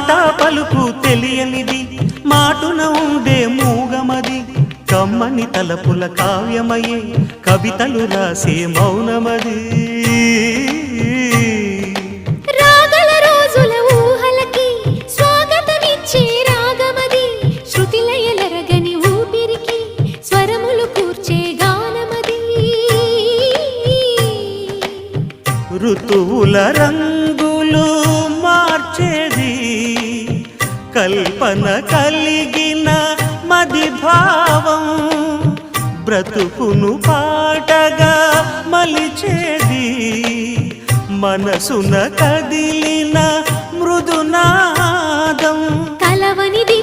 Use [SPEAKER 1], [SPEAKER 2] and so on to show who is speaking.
[SPEAKER 1] మాట పలుకు తెలియనిది మాటున ఉండే మూగమది కమ్మని తలపుల కావ్యమయే కవితలు రాసే మౌనమది
[SPEAKER 2] రాగల రోజుల ఊహలకి స్వాగతమిచ్చే రాగమది శృతిలయలరగని ఊపిరికి స్వరములు కూర్చే గానమది
[SPEAKER 1] ఋతువుల రంగులు మార్చేది కల్పన కలిగిన మది భావం బ్రతుకును పాటగా మలిచేది మనసున కదిలిన మృదునాదం
[SPEAKER 2] కలవనిది